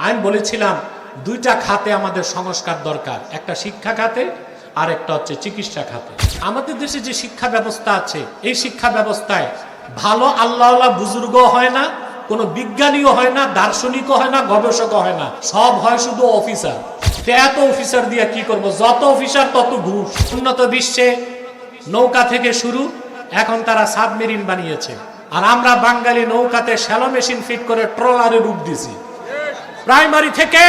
আমি বলেছিলাম দুইটা খাতে আমাদের সংস্কার দরকার, একটা শিক্ষা খাতে আর একটা হচ্ছে চিকিৎসা খাতে। আমাদের দেশে যে শিক্ষা ব্যবস্থা আছে, এই শিক্ষা ব্যবস্থায় ভালো আল্লাহওয়ালা বুজুর্গ হয় না, কোনো বিজ্ঞানীও হয় না, দার্শনিকও হয় না, গবেষকও হয় না, সব হয় শুধু অফিসার। এত অফিসার দিয়ে কি করব? যত অফিসার তত ঘুষ। উন্নত বিশ্বে নৌকা থেকে শুরু, এখন তারা সাবমেরিন বানিয়েছে, আর আমরা বাঙালি নৌকাতে শ্যালো মেশিন ফিট করে ট্রলারে রূপ দিছি। প্রাইমারি থেকে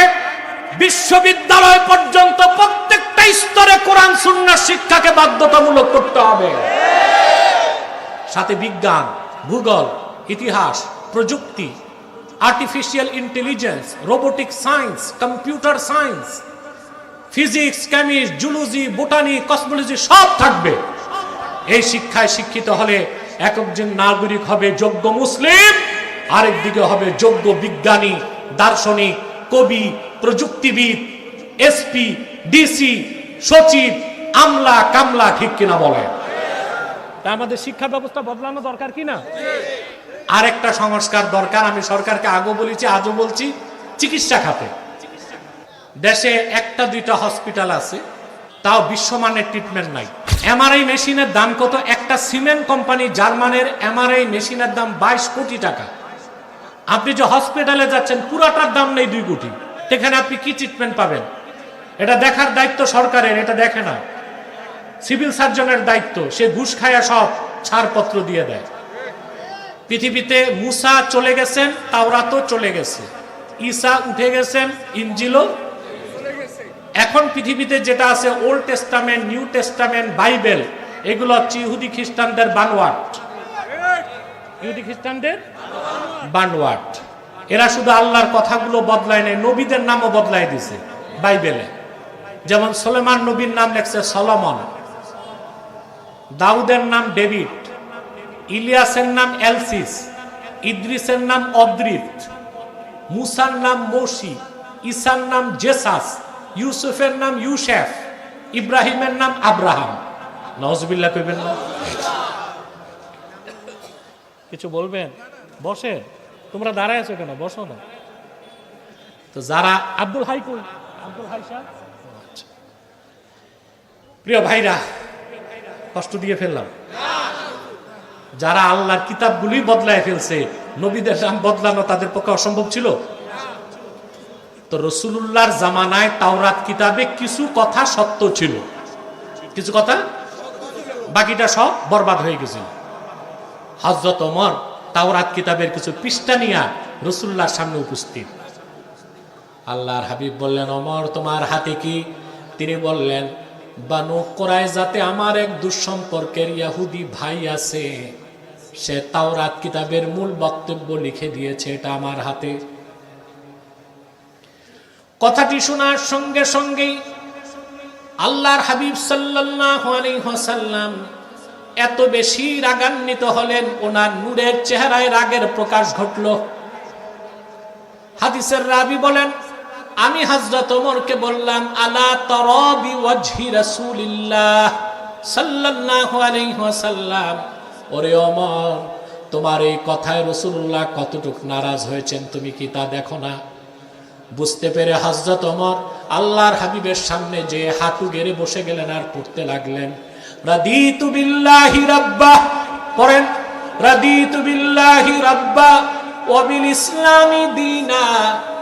বিশ্ববিদ্যালয় পর্যন্ত প্রত্যেকটা স্তরে কোরআন সুন্নাহ শিক্ষাকে বাধ্যতামূলক করতে হবে। সাথে বিজ্ঞান, ভূগোল, ইতিহাস, প্রযুক্তি, artificial intelligence, robotic science, computer science, physics, chemistry, zoology, botany, cosmology সব থাকবে। এই শিক্ষায় শিক্ষিত হলে একজন নাগরিক হবে যোগ্য মুসলিম, আরেকদিকে হবে যোগ্য বিজ্ঞানী, দার্শনিক, কবি, প্রযুক্তিবিদ, এসপি, ডিসি, সচিব, আমলা, কামলা। ঠিক কিনা বলেন? তা আমাদের শিক্ষা ব্যবস্থা বদলানো দরকার কিনা? আরেকটা সংস্কার দরকার, আমি সরকারকে আগেও বলেছি, আজও বলছি, চিকিৎসা খাতে। দেশে একটা দুইটা হসপিটাল আছে, তাও বিশ্বমানের ট্রিটমেন্ট নাই। এমআরআই মেশিনের দাম কত? একটা সিমেন্ট কোম্পানি জার্মানের এমআরআই মেশিনের দাম 22 কোটি টাকা। আপনি যে হসপিটালে যাচ্ছেন পুরাটার দাম নেই 2 কোটি। এখানে আপনি কি ট্রিটমেন্ট পাবেন? এটা দেখার দায়িত্ব সরকারের, এটা দেখে না। সিভিল সার্জনের দায়িত্ব, সে ঘুষ খায়া সব ছাড়পত্র দিয়ে দেয়। পৃথিবীতে মুসা চলে গেছেন, তাওরাতও চলে গেছে, ঈসা উঠে গেছেন, ইনজিলও। এখন পৃথিবীতে যেটা আছে old testament, new testament, Bible, এগুলো হচ্ছে ইহুদি খ্রিস্টানদের বানোয়াট। ইহুদি খ্রিস্টানদের বানোয়াট। এরা শুধু আল্লাহর কথাগুলো বদলায় নাই, নবীদের নামও বদলায় দিছে বাইবেলে। যেমন সুলেমান নবীর নাম লেখছে সলোমন, দাউদের নাম ডেভিড, ইলিয়াসের নাম এলসিস, ইদ্রিসের নাম অদ্রিত, মুসার নাম মোশি, ঈসার নাম জেসাস, ইউসুফের নাম ইউসেফ, ইব্রাহিমের নাম আব্রাহাম। নাউজুবিল্লাহ কইবেন না? কিছু বলবেন? বসে, তোমরা দাঁড়ায় আছো কেন? বসো না। তো যারা আব্দুল হাই কই? আব্দুল হাই সাহেব। প্রিয় ভাইরা, কষ্ট দিয়ে ফেললাম। যারা আল্লাহর কিতাবগুলি বদলায় ফেলছে, নবীদের নাম বদলানো তাদের পক্ষে অসম্ভব ছিল? তো রাসূলুল্লাহর জামানায় তাওরাত কিতাবে কিছু কথা সত্য ছিল, কিছু কথা, বাকিটা সব বরবাদ হয়ে গেছিল। হযরত ওমর তাওরাত কিতাবের কিছু পৃষ্ঠা নিয়ে রাসূলুল্লাহর সামনে উপস্থিত। আল্লাহর হাবিব বললেন, ওমর তোমার হাতে কি? তিনি বললেন, বানু কুরাইজাতে আমার এক দুঃসম্পর্কের ইহুদি ভাই আছে, সে তাওরাত কিতাবের মূল বক্তব্য লিখে দিয়েছে, এটা আমার হাতে। কথাটি শোনার সঙ্গে সঙ্গেই আল্লাহর হাবিব সাল্লাল্লাহু আলাইহি ওয়াসাল্লাম এত বেশি রাগান্বিত হলেন, ওনার নূরের চেহারায় রাগের প্রকাশ ঘটল। হাদিসের রাবী বলেন, আমি হযরত ওমরকে বললাম, আলা তারা বিওয়াজহি রাসূলিল্লাহ সাল্লাল্লাহু আলাইহি ওয়াসাল্লাম, ওরে ওমর, তোমার এই কথায় রাসূলুল্লাহ কতটুকু নারাজ হয়েছেন তুমি কি তা দেখো না? বুঝতে পেরে হযরত ওমর আল্লাহর হাবিবের সামনে যে হাঁটু গেড়ে বসে গেলেন আর পড়তে লাগলেন, রাদিতু বিল্লাহি রাব্বা, পড়েন, রাদিতু বিল্লাহি রাব্বা ওয়া বিল ইসলামি দীনা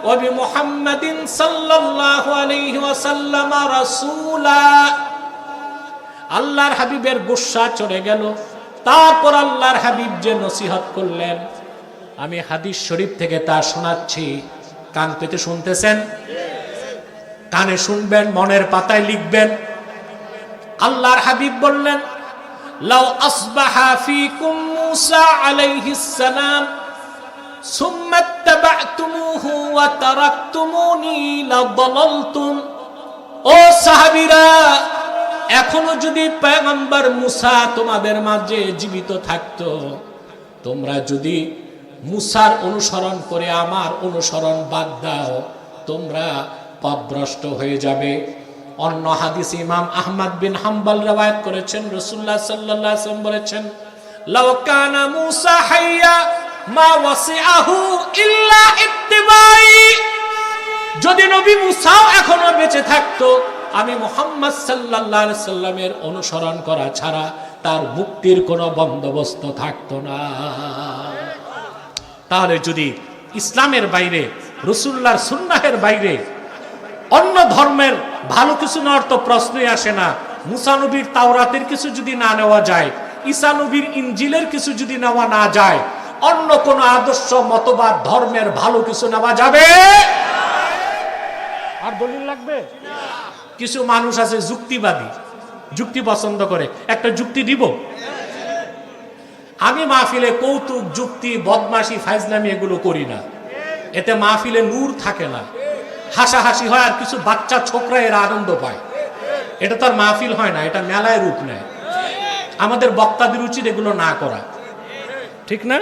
ওয়া বি মুহাম্মাদিন সাল্লাল্লাহু আলাইহি ওয়াসাল্লাম রাসূলা। আল্লাহর হাবিবের গুসা চড়ে গেল। তারপর আল্লাহর হাবিব যে নসিহত করলেন, আমি হাদিস শরীফ থেকে তা শোনাচ্ছি, কান পেতে শুনতেছেন? কানে শুনবেন, মনের পাতায় লিখবেন। আল্লাহর হাবিব বললেন, লাউ আসবাহা ফীকুম মূসা আলাইহিস সালাম সুম্মা ইত্তাবা'তুমুহু ওয়া তারাকতুমুনি লাদালালতুম। ও সাহাবীরা, এখনো যদি পয়গম্বর মূসা তোমাদের মাঝে জীবিত থাকতো, তোমরা যদি মূসার অনুসরণ করে আমার অনুসরণ বাদ দাও, তোমরা পথভ্রষ্ট হয়ে যাবে। অন্য হাদিস ইমাম আহমদ বিন হাম্বল রওয়ায়াত করেছেন, রাসূলুল্লাহ সাল্লাল্লাহু আলাইহি ওয়াসাল্লাম বলেছেন, লাউ কানা মূসা হাইয়া মা ওয়াসিআহু ইল্লা ইত্তিবাই। যদি নবী মুসাও এখনো বেঁচে থাকতো, আমি মুহাম্মদ সাল্লাল্লাহু আলাইহি সাল্লামের অনুসরণ করা ছাড়া তার মুক্তির কোনো বন্দোবস্ত থাকতো না। তাহলে যদি ইসলামের বাইরে, রাসূলুল্লাহর সুন্নাহের বাইরে অন্য ধর্মের ভালো কিছু নেওয়ার তো প্রশ্নই আসে না। মুসা নবীর তাওরাতের কিছু যদি না নেওয়া যায়, ঈসা নবীর ইনজিলের কিছু যদি নেওয়া না যায়, অন্য কোন আদর্শ মতবাদ ধর্মের ভালো কিছু নেওয়া যাবে? আর দলিল লাগবে? কিছু মানুষ আছে যুক্তিবাদী, যুক্তি পছন্দ করে। একটা যুক্তি দিব? আমি মাহফিলে কৌতুক, যুক্তি, বদমাশি, ফাইজলামি এগুলো করি না। এতে মাহফিলে নূর থাকে না, হাসাহাসি হয়, আর কিছু বাচ্চা ছোকরা এরা আনন্দ পায়। এটা তো আর মাহফিল হয় না, এটা মেলায় রূপ নেয়। আমাদের বক্তাদের উচিত এগুলো না করা, ঠিক না?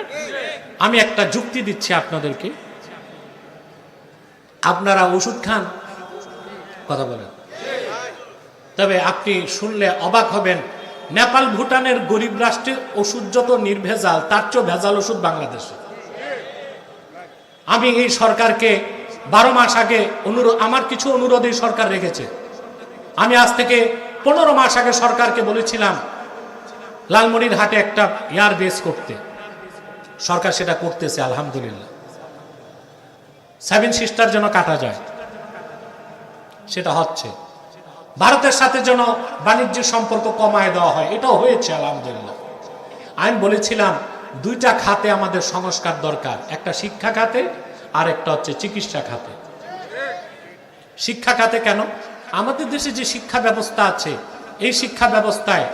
আমি একটা যুক্তি দিচ্ছি আপনাদেরকে। আপনারা ওষুধ খান? কথা বলেন। তবে আপনি শুনলে অবাক হবেন, নেপাল ভুটানের গরিব রাষ্ট্রের ওষুধ যত নির্ভেজাল, তার চেয়ে ভেজাল ওষুধ বাংলাদেশে। আমি এই সরকারকে 12 মাস আগে আমার কিছু অনুরোধ এই সরকার রেখেছে। আমি আজ থেকে 15 মাস আগে সরকারকে বলেছিলাম লালমনিরহাটে একটা এয়ার বেস করতে। সরকার সেটা করতেছে আলহামদুলিল্লাহ। 7 সিস্টার যেন কাটা যায়, সেটা হচ্ছে। ভারতের সাথে যেন বাণিজ্য সম্পর্ক কমায় দেওয়া হয়, এটাও হয়েছে আলহামদুলিল্লাহ। আমি বলেছিলাম 2টা খাতে আমাদের সংস্কার দরকার, একটা শিক্ষা খাতে আর একটা হচ্ছে চিকিৎসা খাতে। শিক্ষা খাতে কেন? আমাদের দেশে যে শিক্ষা ব্যবস্থা আছে, এই শিক্ষা ব্যবস্থায়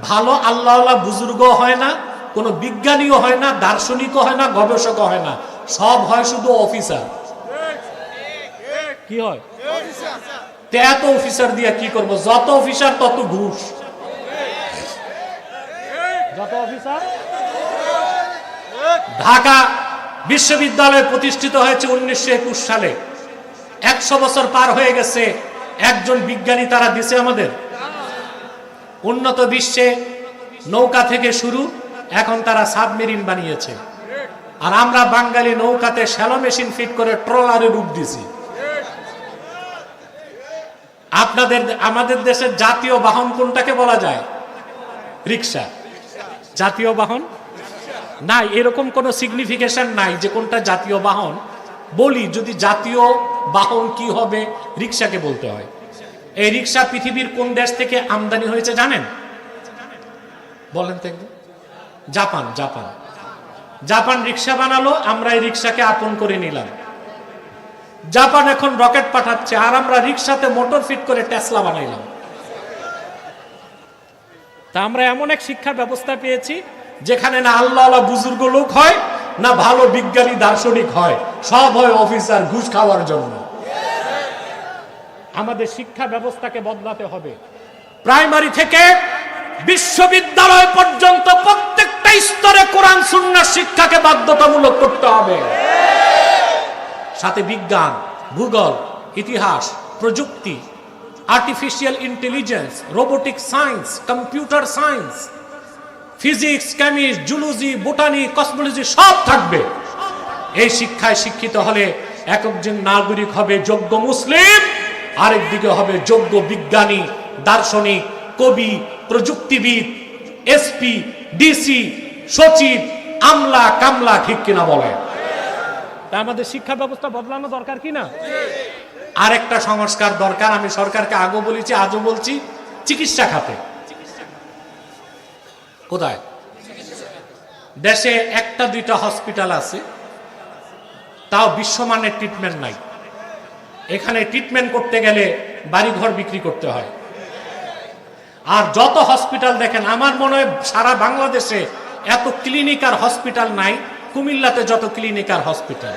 ভালো আল্লাহওয়ালা বুজুর্গ হয় না, কোনো বিজ্ঞানীও হয় না, দার্শনিকও হয় না, গবেষকও হয় না, সব হয় শুধু অফিসার। কি হয়? এত অফিসার দিয়ে কি করব? যত অফিসার তত ঘুষ। যত অফিসার। ঢাকা বিশ্ববিদ্যালয় প্রতিষ্ঠিত হয়েছে 1921 সালে। 100 বছর পার হয়ে গেছে, একজন বিজ্ঞানী তারা দিছে আমাদের? উন্নত বিশ্বে নৌকা থেকে শুরু, এখন তারা সাবমেরিন বানিয়েছে। আর আমরা বাঙালি নৌকাতে শ্যালো মেশিন ফিট করে ট্রলারে রূপ দিছি। আমাদের দেশের জাতীয় বাহন কোনটাকে বলা যায়? রিক্সা। জাতীয় বাহন নাই, এরকম কোনো সিগনিফিকেশন নাই যে কোনটা জাতীয় বাহন। বলি যদি জাতীয় বাহন কি হবে, রিক্সাকে বলতে হয়। এই রিক্সা পৃথিবীর কোন দেশ থেকে আমদানি হয়েছে জানেন? বলেন তো একদম। জাপান। জাপান রিক্সা বানালো, আমরা এই রিক্সাকে আপন করে নিলাম। জাপান এখন রকেট পাঠাচ্ছে, আর আমরা রিক্সাতে মোটর ফিট করে টেসলা বানাইলাম। তা আমরা এমন এক শিক্ষা ব্যবস্থা পেয়েছি যেখানে না আল্লাহওয়ালা বুজুর্গ লোক হয়, না ভালো বিজ্ঞানী দার্শনিক হয়, সব হয় অফিসার ঘুষ খাওয়ার জন্য। আমাদের শিক্ষা ব্যবস্থাকে বদলাতে হবে। প্রাইমারি থেকে বিশ্ববিদ্যালয় পর্যন্ত প্রত্যেকটা স্তরে কোরআন সুন্নাহ শিক্ষাকে বাধ্যতামূলক করতে হবে। সাথে বিজ্ঞান, ভূগোল, ইতিহাস, প্রযুক্তি, artificial intelligence, robotic science, computer science, physics, chemistry, zoology, botany, cosmology সব থাকবে। এই শিক্ষায় শিক্ষিত হলে একজন নাগরিক হবে যোগ্য মুসলিম, আরেকদিকে হবে যোগ্য বিজ্ঞানী, দার্শনিক, কবি, প্রযুক্তিবিদ, এসপি, ডিসি, সচিব, আমলা, কামলা। ঠিক কিনা বলে? আমাদের শিক্ষা ব্যবস্থা বদলানো দরকার কিনা? আরেকটা সংস্কার দরকার। আমি সরকারকে আগেও বলেছি, আজও বলছি, চিকিৎসা খাতে। কোথায়? দেশে 1টা 2টা হসপিটাল আছে, তাও বিশ্বমানের ট্রিটমেন্ট নাই। এখানে ট্রিটমেন্ট করতে গেলে বাড়িঘর বিক্রি করতে হয়। আর যত হসপিটাল দেখেন, আমার মনে হয় সারা বাংলাদেশে এত ক্লিনিক আর হসপিটাল নাই কুমিল্লাতে যত ক্লিনিক আর হসপিটাল।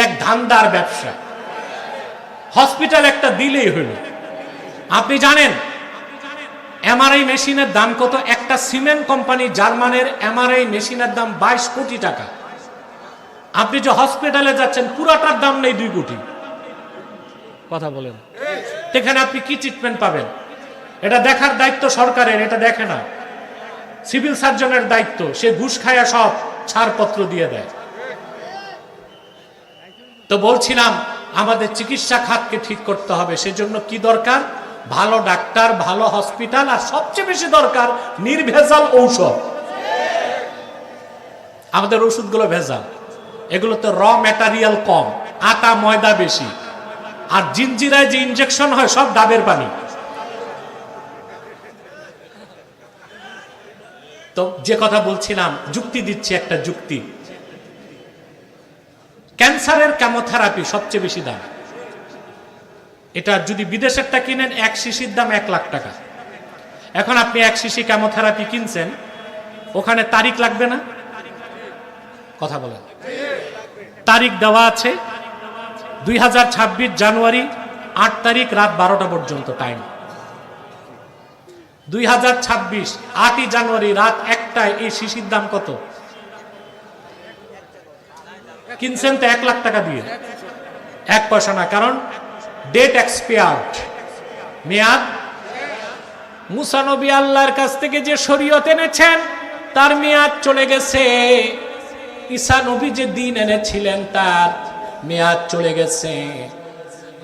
এক ধান্দার ব্যবসা। হসপিটাল একটা দিলেই হইল। আপনি জানেন এমআরআই মেশিনের দাম কত? একটা সিমেন্ট কোম্পানি জার্মানের এমআরআই মেশিনের দাম 22 কোটি টাকা। আপনি যে হসপিটালে যাচ্ছেন পুরাটার দাম নেই 2 কোটি। কথা বলেন, এখানে আপনি কি ট্রিটমেন্ট পাবেন? এটা দেখার দায়িত্ব সরকারের, এটা দেখে না। সিভিল সার্জনের দায়িত্ব, সে ঘুষ খায়া সব ছাড়পত্র দিয়ে দেয়। তো তো বলছিলাম আমাদের চিকিৎসা খাতকে ঠিক করতে হবে। সেজন্য কি দরকার? ভালো ডাক্তার, ভালো হসপিটাল, আর সবচেয়ে বেশি দরকার নির্ভেজাল ঔষধ। আমাদের ওষুধগুলো ভেজাল, এগুলোতে র ম্যাটেরিয়াল কম, আটা ময়দা বেশি, আর জিঞ্জিরায় যে ইনজেকশন হয় সব ডাবের পানি। তো যে কথা বলছিলাম, যুক্তি দিচ্ছি, একটা যুক্তি। ক্যান্সারের কেমোথেরাপি সবচেয়ে বেশি দাম। এটা যদি বিদেশেরটা কিনেন, এক শিশির দাম 1 লাখ টাকা। এখন আপনি এক শিশি কেমোথেরাপি কিনছেন, ওখানে তারিখ লাগবে না? কথা বলেন। তারিখ দেওয়া আছে 2026 জানুয়ারি 8 তারিখ রাত 12টা পর্যন্ত টাইম। 2026 8ই জানুয়ারি রাত 1টায় এই শিশির দাম কত? কিনছেন তো 1 লাখ টাকা দিয়ে, 1 পয়সা না, কারণ ডেট এক্সপায়ার্ড, মেয়াদ। মুসা নবী আল্লাহর কাছ থেকে যে শরীয়ত এনেছেন তার মেয়াদ চলে গেছে। ঈসা নবী যে দিন এনেছিলেন তার মেয়াদ চলে গেছে।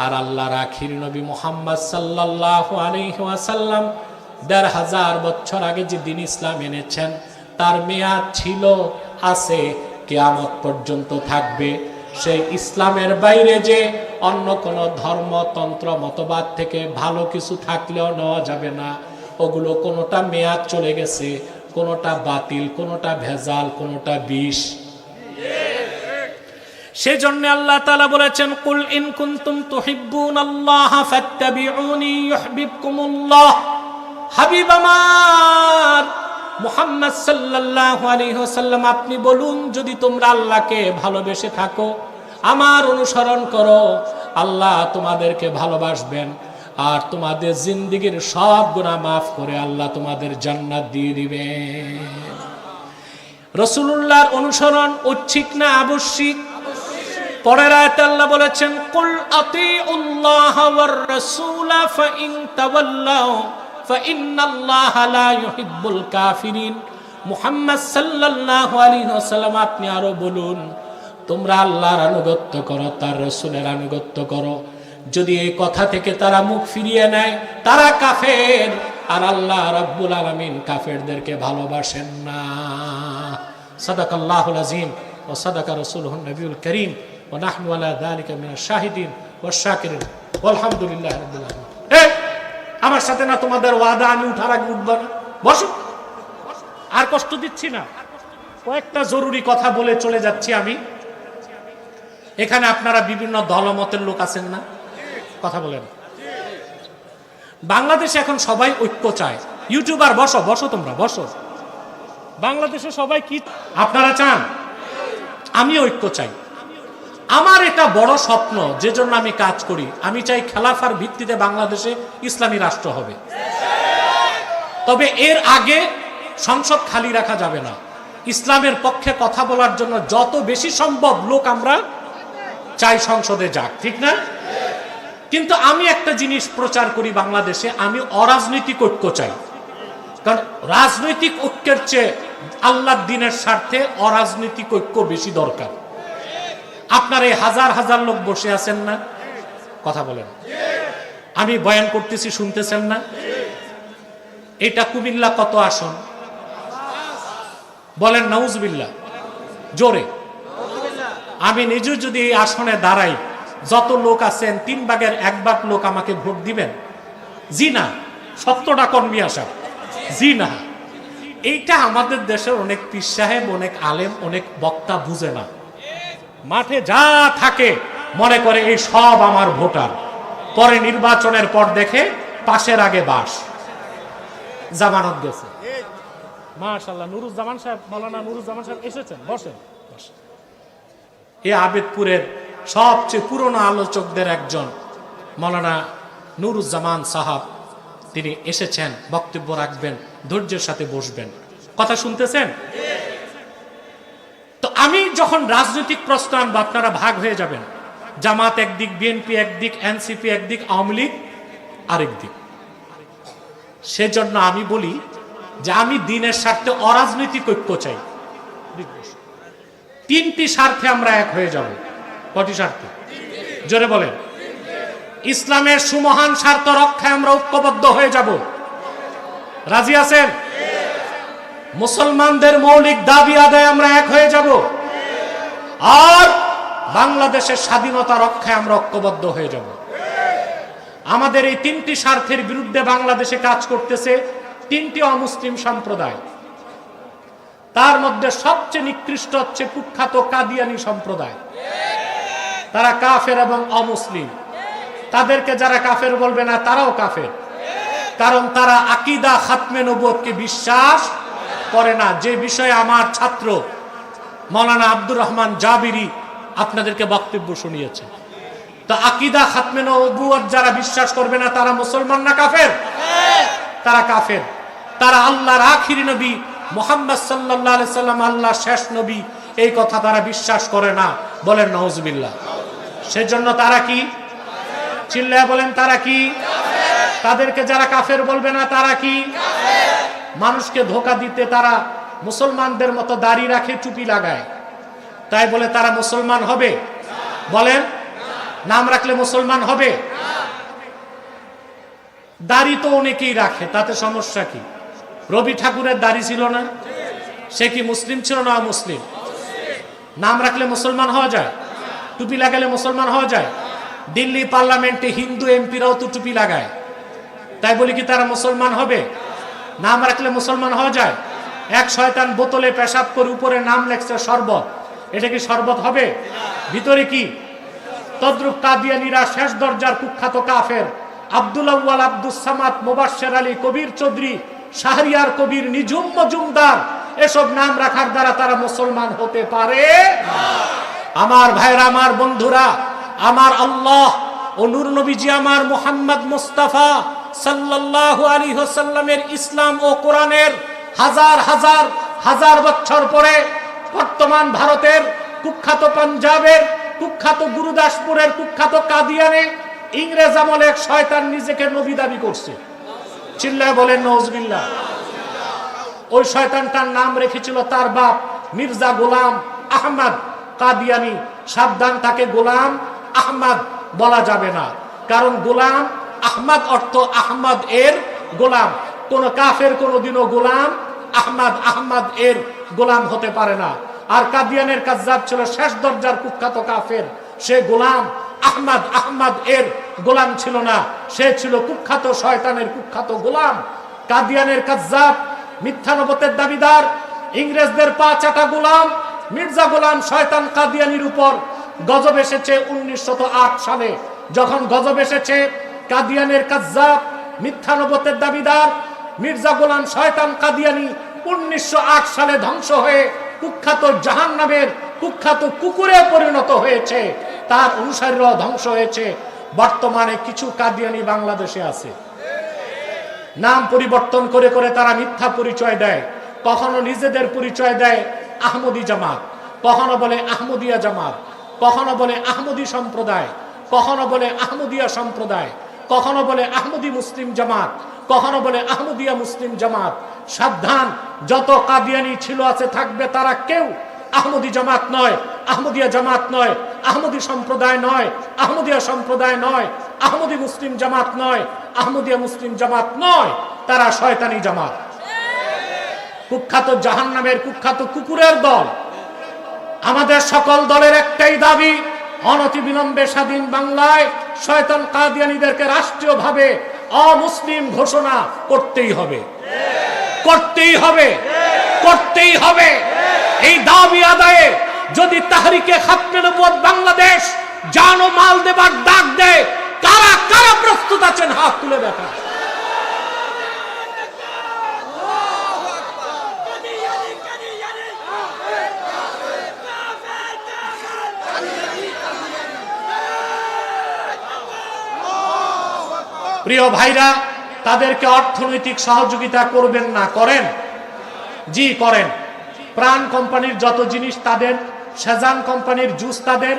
আর আল্লাহর আখির নবী মুহাম্মদ সাল্লাল্লাহু আলাইহি ওয়াসাল্লাম 1500 বছর আগে যে দিন ইসলাম এনেছেন তার মেয়াদ ছিল, আছে, কিয়ামত পর্যন্ত থাকবে। সেই ইসলামের বাইরে যে অন্য কোন ধর্মতন্ত্র মতবাদ থেকে ভালো কিছু থাকলেও নেওয়া যাবে না। ওগুলো কোনোটা মেয়াদ চলে গেছে, কোনোটা বাতিল, কোনোটা ভেজাল, কোনোটা বিষ। সেজন্য আল্লাহ তাআলা বলেছেন, কুল ইন কুনতুম তুহিব্বুনাল্লাহ ফাত্তাবিউনি ইউহিব্বুকুমুল্লাহ। হাবিব আমার মুহাম্মদ সাল্লাল্লাহু আলাইহি ওয়াসাল্লাম, আপনি বলুন, যদি তোমরা আল্লাহকে ভালোবেসে থাকো, আমার অনুসরণ করো, আল্লাহ তোমাদেরকে ভালোবাসবেন, আর তোমাদের জিন্দেগীর সব গুনাহ মাফ করে আল্লাহ তোমাদের জান্নাত দিয়ে দিবেন। রাসূলুল্লাহর অনুসরণ ঐচ্ছিক না আবশ্যিক? পরের আয়াতে আল্লাহ বলেছেন, কুল আতিউল্লাহ ওয়ার রাসূলা ফাইন তাওয়াল্লাউ ফাইন্নাল্লাহা লা ইউহিব্বুল কাফিরিন। মুহাম্মদ সাল্লাল্লাহু আলাইহি ওয়াসাল্লাম, আপনি আরো বলুন, তোমরা আল্লাহর আনুগত্য করো, তার রাসূলের আনুগত্য করো। যদি এই কথা থেকে তারা মুখ ফিরিয়ে নেয় তারা কাফের, আর আল্লাহ রাব্বুল আলামিন কাফেরদেরকে ভালোবাসেন না। সাদাকাল্লাহুল আযীম ওয়া সাদাকা রাসূলুহুন নবিয়ুল কারীম ওয়া নাহনু আলা যালিকা মিনাশ শাহিদিন ওয়াশ শাকিরিন ওয়ালহামদুলিল্লাহি রাব্বিল আলামিন। আমার সাথে না তোমাদের ওয়াদা, আমি উঠার আগে উঠব না। বসো, আর কষ্ট দিচ্ছি না। কয়েকটা জরুরি কথা বলে চলে যাচ্ছি আমি। এখানে আপনারা বিভিন্ন দলমতের লোক আছেন না? কথা বলেন। বাংলাদেশে এখন সবাই ঐক্য চায়। ইউটিউবার বসো, বসো, তোমরা বসো। বাংলাদেশে সবাই কি আপনারা চান? আমি ঐক্য চাই। আমার এটা বড় স্বপ্ন, যে জন্য আমি কাজ করি। আমি চাই খেলাফার ভিত্তিতে বাংলাদেশে ইসলামী রাষ্ট্র হবে। তবে এর আগে সংসদ খালি রাখা যাবে না। ইসলামের পক্ষে কথা বলার জন্য যত বেশি সম্ভব লোক আমরা চাই সংসদে যাক, ঠিক না? কিন্তু আমি একটা জিনিস প্রচার করি বাংলাদেশে, আমি অরাজনৈতিক ঐক্য চাই। কারণ রাজনৈতিক ঐক্যের চেয়ে আল্লাহর দ্বীনের স্বার্থে অরাজনৈতিক ঐক্য বেশি দরকার। আপনার এই হাজার হাজার লোক বসে আছেন না? কথা বলেন। আমি বয়ান করতেছি, শুনতেছেন না? এটা কুমিল্লা কত আসন? বলেন নাউজুবিল্লাহ জোরে। আমি নিজে যদি এই আসনে দাঁড়াই, যত লোক আছেন 3 ভাগের 1 ভাগ লোক আমাকে ভোট দিবেন? জি না। 70টা কর্মী আসা? জি না। এইটা আমাদের দেশের অনেক পীর সাহেব, অনেক আলেম, অনেক বক্তা বুঝে না। মাঠে যা থাকে মনে করে এই সব আমার ভোটার, পরে নির্বাচনের পর দেখে পাশের আগে বাস। জামানত গেছে। মাশাআল্লাহ, নুরুজ্জামান সাহেব, মাওলানা নুরুজ্জামান সাহেব এসেছেন, বসেন। এই আবেদপুরের সবচেয়ে পুরনো আলোচকদের একজন মাওলানা নুরুজ্জামান সাহাব, তিনি এসেছেন, বক্তব্য রাখবেন, ধৈর্যের সাথে বসবেন। কথা শুনতেছেন? তো আমি যখন রাজনৈতিক প্রশ্ন আনবো আপনারা ভাগ হয়ে যাবেন। জামাত একদিক, বিএনপি একদিক, এনসিপি একদিক, আওয়ামী লীগ আরেক দিক। সেজন্য আমি বলি যে আমি দ্বীনের স্বার্থে অরাজনৈতিক ঐক্য চাই। 3টি স্বার্থে আমরা এক হয়ে যাব। কয়টি স্বার্থে? জোরে বলেন। ইসলামের সুমহান স্বার্থ রক্ষায় আমরা ঐক্যবদ্ধ হয়ে যাব। রাজি আছেন? মুসলমানদের মৌলিক দাবি আদায় আমরা এক হয়ে যাব, আর বাংলাদেশের স্বাধীনতা রক্ষায় আমরা ঐক্যবদ্ধ হয়ে যাব। আমাদের এই তিনটি স্বার্থের বিরুদ্ধে বাংলাদেশে কাজ করতেছে তিনটি অমুসলিম সম্প্রদায়। তার মধ্যে সবচেয়ে নিকৃষ্ট হচ্ছে কুখ্যাত কাদিয়ানি সম্প্রদায়। তারা কাফের এবং অমুসলিম। তাদেরকে যারা কাফের বলবে না তারাও কাফের, কারণ তারা আকীদা খাতমে নবুয়তকে বিশ্বাস করে না, যে বিষয়ে আমার ছাত্র মাওলানা আব্দুর রহমান জাবিরি আপনাদেরকে বক্তব্য শুনিয়েছে। তো আকীদা খাতমে নবুয়ত যারা বিশ্বাস করবে না তারা মুসলমান না কাফের? তারা কাফের। তারা আল্লাহর আখিরি নবী মুহাম্মদ সাল্লাল্লাহু আলাইহি সাল্লাম আল্লাহর শেষ নবী, এই কথা তারা বিশ্বাস করে না। বলেন নাউজুবিল্লাহ। সেজন্য তারা কি? চিল্লায়া বলেন, তারা কি? তাদেরকে যারা কাফের বলবে না তারা কি? মানুষকে ধোঁকা দিতে তারা মুসলমানদের মতো দাড়ি রাখে, টুপি লাগায়, তাই বলে তারা মুসলমান হবে? বলেন, নাম রাখলে মুসলমান হবে? দাড়ি তো অনেকেই রাখে, তাতে সমস্যা কি? রবি ঠাকুরের দাড়ি ছিল না? সে কি মুসলিম ছিল না অমুসলিম? নাম রাখলে মুসলমান হওয়া যায়? টুপি লাগালে মুসলমান হওয়া যায়? দিল্লি পার্লামেন্টে হিন্দু এমপিরাও তো টুপি লাগায়, তাই বলি কি তারা মুসলমান হবে? নাম রাখলে মুসলমান হওয়া যায়? এক শয়তান বোতলে পেশাব করে উপরে নাম লেখছে শরবত, এটা কি শরবত হবে? ভিতরে কি? তদ্রুপ কাদিয়ানীরা শেষ দরজার কুখ্যাত কাফের আব্দুল আউয়াল, আব্দুস সামাদ, মুবাশশির আলী, কবির চৌধুরী, শাহরিয়ার কবির, নিঝুম মজুমদার, এসব নাম রাখার দ্বারা তারা মুসলমান হতে পারে না। আমার ভাইরা, আমার বন্ধুরা, আমার আল্লাহ ও নূর নবীজি আমার মুহাম্মদ মুস্তাফা সাল্লাল্লাহু আলাইহি ওয়াসাল্লামের ইসলাম ও কোরআনের হাজার হাজার হাজার বছর পরে বর্তমান ভারতের কুখ্যাত পাঞ্জাবের কুখ্যাত গুরুদাসপুরের কুখ্যাত কাদিয়ানে ইংরেজ আমলে এক শয়তান নিজেকে নবী দাবি করছে। চিল্লায় বলেন নাউজুবিল্লাহ। ওই শয়তানটার নাম রেখেছিল তার বাপ মির্জা গোলাম আহমদ কাদিয়ানি। সাবধান, তাকে গোলাম আহমদ বলা যাবে না, কারণ গোলাম আহমদ অর্থ আহমদ এর গোলাম। কোন কাফের কোনদিনও গোলাম আহমদ এর গোলাম হতে পারে না। আর কাদিয়ানের কাজ্জাব ছিল শেষ দরজার কুখ্যাত কাফের, সে গোলাম আহমদ এর গোলাম ছিল না, সে ছিল কুখ্যাত শয়তানের কুখ্যাত গোলাম। কাদিয়ানের কাজ্জাব, মিথ্যা নবুয়তের দাবিদার, ইংরেজদের পা চাটা গোলাম মির্জা গোলাম শয়তান কাদিয়ানির উপর গজব এসেছে 1908 সালে। যখন গজব এসেছে, কাদিয়ানের কাজ্জাব, মিথ্যা নবুয়তের দাবিদার মির্জা গোলাম শয়তান কাদিয়ানি 1908 সালে ধ্বংস হয়ে কুখ্যাত জাহান্নামের কুখ্যাত কুকুরে পরিণত হয়েছে, তার অনুসারীরাও ধ্বংস হয়েছে। বর্তমানে কিছু কাদিয়ানি বাংলাদেশে আছে, নাম পরিবর্তন করে করে তারা মিথ্যা পরিচয় দেয়। কখনো নিজেদের পরিচয় দেয় আহমদী জামাত, কখনো বলে আহমদিয়া জামাত, কখনো বলে আহমদী সম্প্রদায়, কখনো বলে আহমদিয়া সম্প্রদায়, কখনো বলে আহমদী মুসলিম জামাত, কখনো বলে আহমদিয়া মুসলিম জামাত। সাবধান, যত কাদিয়ানি ছিল আছে থাকবে, তারা কেউ আহমদী জামাত নয়, আহমদিয়া জামাত নয়, আহমদী সম্প্রদায় নয়, আহমদিয়া সম্প্রদায় নয়, আহমদী মুসলিম জামাত নয়, আহমদিয়া মুসলিম জামাত নয়, তারা শয়তানি জামাত, কুখ্যাত জাহান্নামের কুখ্যাত কুকুরের দল। আমাদের সকল দলের একটাই দাবি, অনতিবিলম্বে স্বাধীন বাংলায় শয়তান কাদিয়ানীদেরকে রাষ্ট্রীয়ভাবে অমুসলিম ঘোষণা করতেই হবে, করতেই হবে, করতেই হবে। এই দাবি আদায়ে যদি তাহরিকে খাতমে নবুয়ত বাংলাদেশ জান ও মাল দেবার ডাক দেয়, কারা কারা প্রস্তুত আছেন হাত তুলে দেখা। প্রিয় ভাইরা, তাদেরকে অর্থনৈতিক সহযোগিতা করবেন না? করেন? জি করেন। প্রাণ কোম্পানির যত জিনিস তাদের, সেজান কোম্পানির জুস তাদের,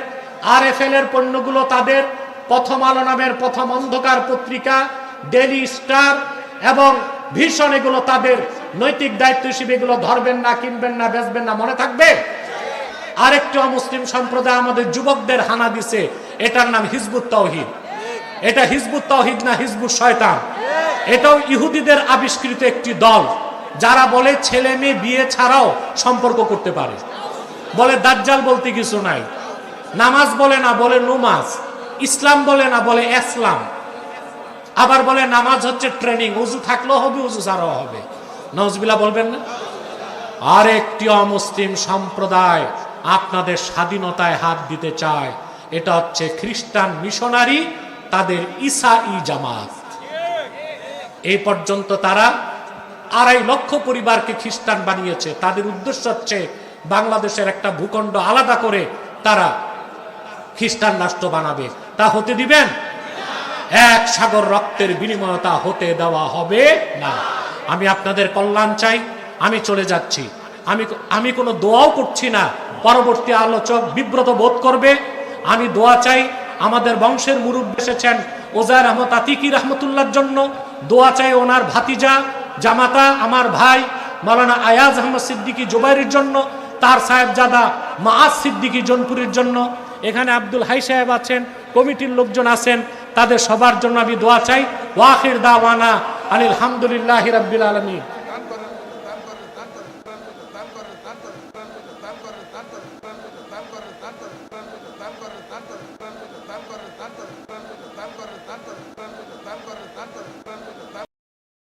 RFL এর পণ্যগুলো তাদের, প্রথম আলো নামের প্রথম অন্ধকার পত্রিকা, ডেইলি স্টার এবং ভিশন, এগুলো তাদের। নৈতিক দায়িত্ব হিসেবে এগুলো ধরবেন না, কিনবেন না, বেচবেন না, মনে থাকবে। আরেকটি অমুসলিম সম্প্রদায় আমাদের যুবকদের হানা দিছে, এটার নাম হিজবুত তাওহীদ। এটা হিজবুত তাওহীদ না হিজবুত শয়তান। এটাও ইহুদিদের আবিষ্কৃত একটি দল, যারা বলে ছেলে মেয়ে বিয়ে ছাড়াও সম্পর্ক করতে পারে, বলে দাজ্জাল বলতে কিছু নাই, নামাজ বলে না, বলে নুমাজ, ইসলাম বলে না, বলে ইসলাম, আবার বলে নামাজ হচ্ছে ট্রেনিং, উজু থাকলেও হবে, উজু ছাড়াও হবে। নাউজুবিল্লাহ বলবেন না? আর একটি অমুসলিম সম্প্রদায় আপনাদের স্বাধীনতায় হাত দিতে চায়, এটা হচ্ছে খ্রিস্টান মিশনারি, তাদের ঈসাই জামাত। এই পর্যন্ত তারা 2.5 লক্ষ পরিবারকে খ্রিস্টান বানিয়েছে। তাদের উদ্দেশ্য হচ্ছে বাংলাদেশের একটা ভূখণ্ড আলাদা করে তারা খ্রিস্টান রাষ্ট্র বানাবে। তা হতে দিবেন? এক সাগর রক্তের বিনিময়ে তা হতে দেওয়া হবে না। আমি আপনাদের কল্যাণ চাই। আমি চলে যাচ্ছি। আমি কোনো দোয়াও করছি না, পরবর্তী আলোচক বিব্রত বোধ করবে। আমি দোয়া চাই আমাদের বংশের মুরব্বি এসেছেন ওজায়ের আহমদ আতিকি রহমতুল্লাহর জন্য, দোয়া চাই ওনার ভাতিজা জামাতা আমার ভাই মাওলানা আয়াজ আহমদ সিদ্দিকী জুবাইরের জন্য, তার সাহেবজাদা মাআজ সিদ্দিকী জোনপুরের জন্য, এখানে আব্দুল হাই সাহেব আছেন, কমিটির লোকজন আছেন, তাদের সবার জন্য আমি দোয়া চাই। ওয়া আখির দাওয়ানা আলহামদুলিল্লাহি রাব্বিল আলামিন।